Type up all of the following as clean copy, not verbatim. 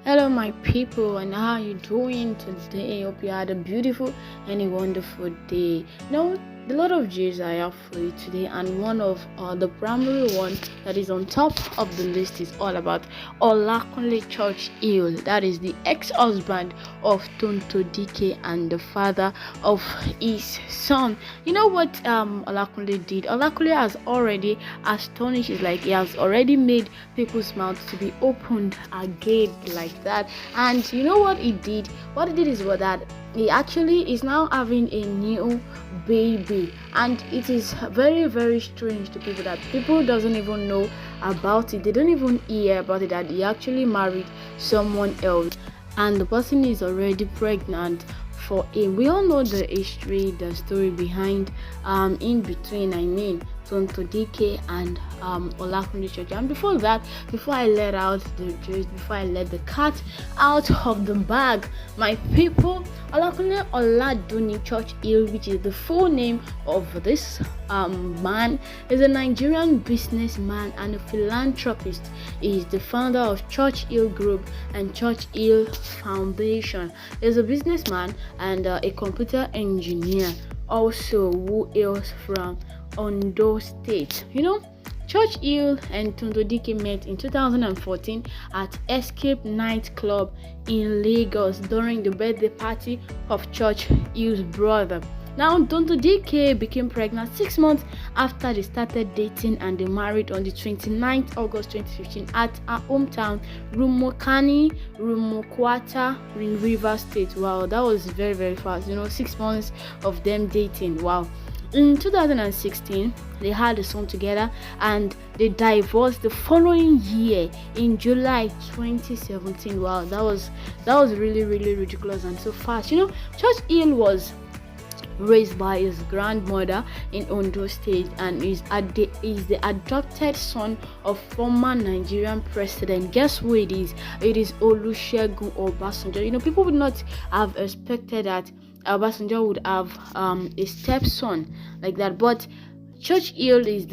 Hello, my people, and how are you doing today? Hope you had a beautiful and a wonderful day. Now, a lot of G's I have for you today, and one of the primary one that is on top of the list is all about Olakunle ChurchHill. That is the ex-husband of Tonto Dikeh and the father of his son. You know what Olakunle did? Olakunle has already astonished. It's like he has already made people's mouths to be opened again like that. And you know what he did? What he did is that he actually is now having a new baby, and it is very, very strange to people that people doesn't even know about it. They don't even hear about it, that he actually married someone else and the person is already pregnant for him. We all know the history, the story behind in between, Tonto Dikeh and Olakunle Church. And before that, before I let out the juice, before I let the cat out of the bag, my people, Olakunle Oladuni ChurchHill, which is the full name of this man, is a Nigerian businessman and a philanthropist. He is the founder of ChurchHill Group and ChurchHill Foundation. He is a businessman and a computer engineer, also who hails from Ondo State. ChurchHill and Tonto Dikeh met in 2014 at Escape nightclub in Lagos during the birthday party of ChurchHill's brother. Now, Tonto Dikeh became pregnant 6 months after they started dating, and they married on the 29th August 2015 at her hometown, Rumukwata in Rivers State. Wow, that was very, very fast. 6 months of them dating. Wow. In 2016, they had a son together, and they divorced the following year in July 2017. Wow, that was really, really ridiculous and so fast. ChurchHill was raised by his grandmother in Ondo State and is the adopted son of former Nigerian president. Guess who it is? It is Olusegun Obasanjo. People would not have expected that Obasanjo would have a stepson like that, but ChurchHill is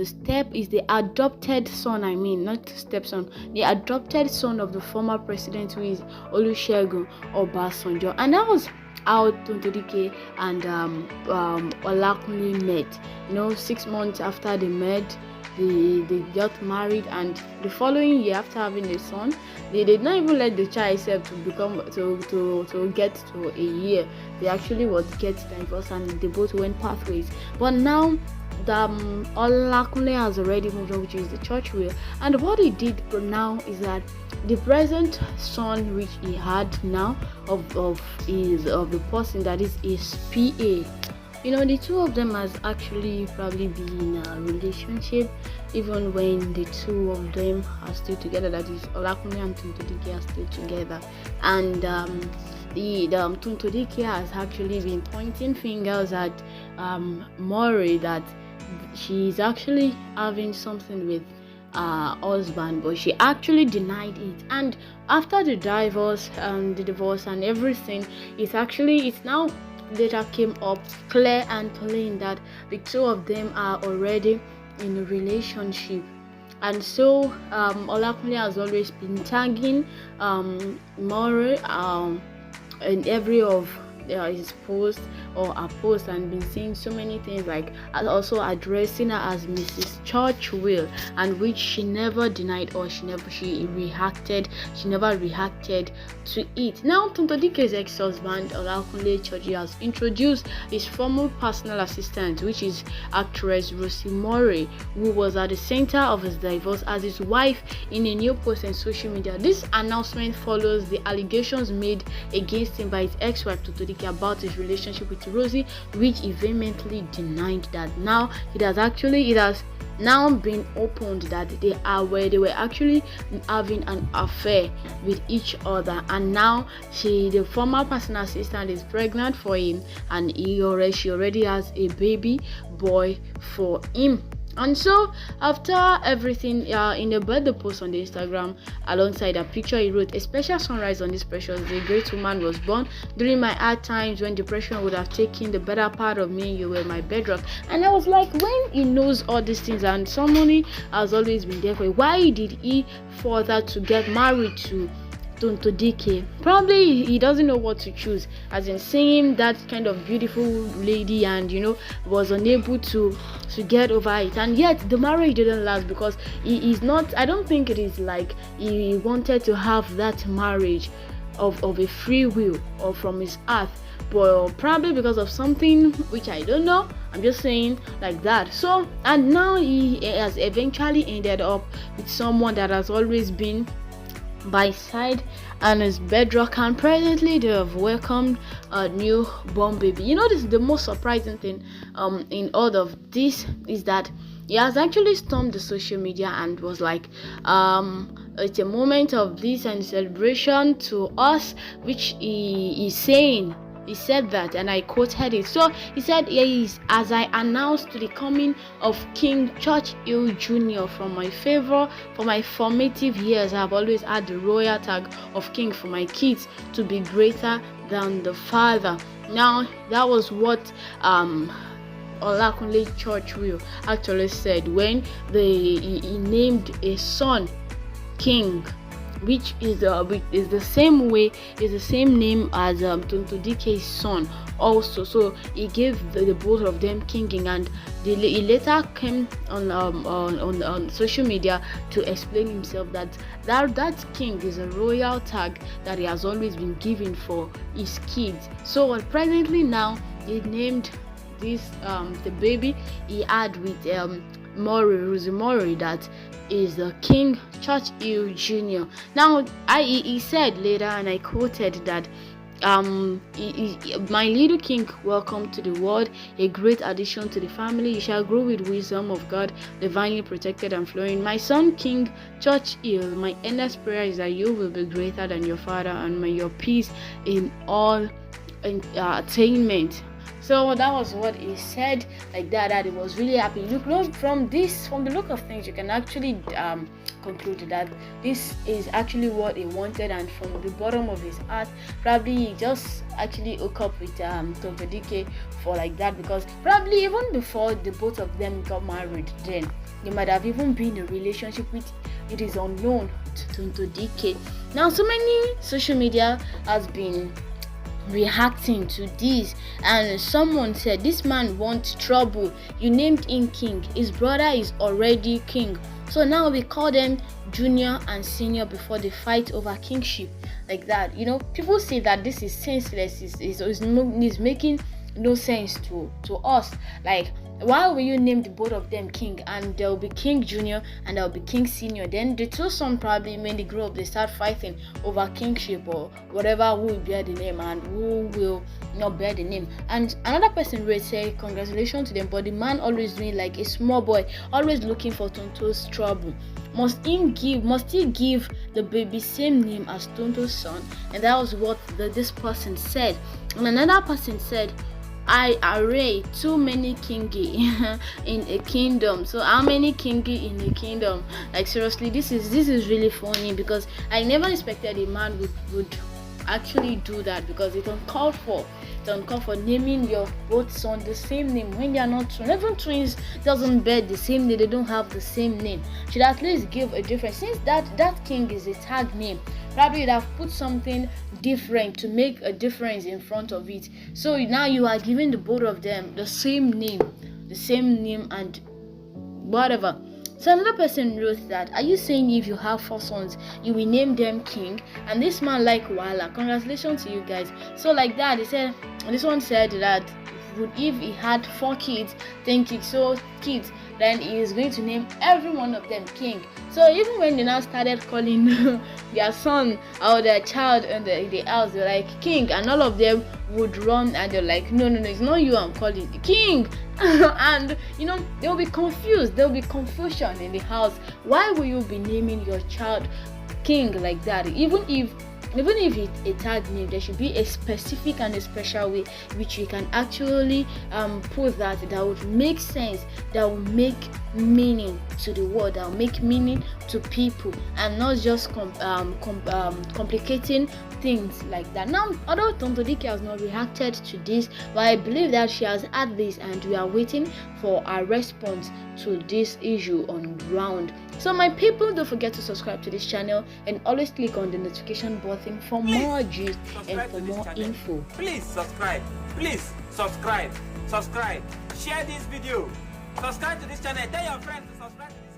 the adopted son, not stepson, the adopted son of the former president, who is Olusegun Obasanjo. And that was how Tonto Dikeh and Olakunle met. 6 months after they met, they got married, and the following year, after having a son, they did not even let the child itself to get to a year. They actually get divorced, and they both went pathways. But now Olakunle has already moved on, which is the ChurchHill. And what he did now is that the present son which he had now of the person that is his PA, the two of them has actually probably been in a relationship even when the two of them are still together. That is, Olakunle and Tonto Dikeh are still together. And Tonto Dikeh has actually been pointing fingers at Maury that she's actually having something with husband, but she actually denied it. And after the divorce and everything, it's now later came up clear and plain that the two of them are already in a relationship. And so Olakunle has always been tagging Maury in every of his post or her post, and been saying so many things, like also addressing her as Mrs. ChurchHill, and which she never denied, or she never reacted to it. Now, Tonto Dikeh's ex-husband Olakunle ChurchHill has introduced his former personal assistant, which is actress Rosie Maury, who was at the center of his divorce, as his wife in a new post on social media. This announcement follows the allegations made against him by his ex-wife Tonto Dikeh about his relationship with Rosie, which he vehemently denied that. Now it has now been opened that they were actually having an affair with each other, and now the former personal assistant is pregnant for him, and she already has a baby boy for him. And so, after everything, in the birthday post on the Instagram, alongside a picture, he wrote, "A special sunrise on this precious day. A great woman was born. During my hard times, when depression would have taken the better part of me, you were my bedrock." And I was like, when he knows all these things and somebody has always been there for him, why did he further to get married to Tonto Dikeh. Probably he doesn't know what to choose, as in seeing that kind of beautiful lady, and was unable to get over it. And yet the marriage didn't last, because he is not, I don't think it is like he wanted to have that marriage of a free will or from his heart, but probably because of something which I don't know. I'm just saying like that. So, and now he has eventually ended up with someone that has always been by his side and his bedrock, and presently they have welcomed a newborn baby. This is the most surprising thing in all of this, is that he has actually stormed the social media and was like, it's a moment of bliss and celebration to us, which he is saying. He said that, and I quoted it. So he said, "Yes, as I announced the coming of King ChurchHill Jr. from my favor, for my formative years, I've always had the royal tag of king for my kids to be greater than the father." Now, that was what Olakunle ChurchHill actually said when he named a son King, which is the same way, is the same name as Tonto Dikeh's son also. So he gave the both of them King, and he later came on social media to explain himself that King is a royal tag that he has always been given for his kids. So presently now he named this the baby he had with Rosie Mori, that is the King ChurchHill Jr. Now, he said later, and I quoted that, my little king, welcome to the world, a great addition to the family. You shall grow with wisdom of God, divinely protected and flowing. My son King ChurchHill, my earnest prayer is that you will be greater than your father, and may your peace in all attainment. So that was what he said, like that he was really happy. Look, from the look of things, you can actually conclude that this is actually what he wanted, and from the bottom of his heart, probably he just actually hooked up with Tonto Dikeh for like that, because probably even before the both of them got married, then they might have even been in a relationship with, it is unknown to Tonto Dikeh. Now, so many social media has been reacting to this, and someone said, "This man wants trouble. You named him king. His brother is already king. So now we call them junior and senior before they fight over kingship." Like that. People say that this is senseless. It's making no sense to us. Like, why will you name the both of them king, and there will be King Junior and there will be King Senior? Then the two sons, probably when they grow up, they start fighting over kingship or whatever, who will bear the name and who will not bear the name. And another person will say, "Congratulations to them," but the man always doing like a small boy, always looking for Tonto's trouble. Must he give the baby same name as Tonto's son? And that was what this person said. And another person said, "I array too many kingi in a kingdom." So how many kingi in a kingdom? Like, seriously, this is really funny, because I never expected a man would actually do that, because it's uncalled for. It's uncalled for naming your both son the same name when they are not twins. Even twins doesn't bear the same name, they don't have the same name. Should at least give a difference, since that king is a tag name. Probably you'd have put something different to make a difference in front of it. So now you are giving the both of them the same name and whatever. So another person wrote that, "Are you saying if you have 4 sons, you will name them king?" And this man like Wala. Congratulations to you guys. So like that, this one said that if he had 4 kids, 10 kids, so kids, then he is going to name every one of them king. So even when they now started calling their son or their child in the house, they're like king, and all of them would run and they're like, no, it's not you I'm calling, the king. And they'll be confused, there'll be confusion in the house. Why will you be naming your child king like that? Even if even if it's a tag name, there should be a specific and a special way which you can actually put that would make sense, that will make meaning to the word, that will make meaning to people, and not just complicating things like that. Now, although Tonto Dikeh has not reacted to this, but I believe that she has had this and we are waiting for a response to this issue on ground. So my people, don't forget to subscribe to this channel and always click on the notification button for more gist and for more info. Please subscribe, share this video, subscribe to this channel, tell your friends to subscribe to this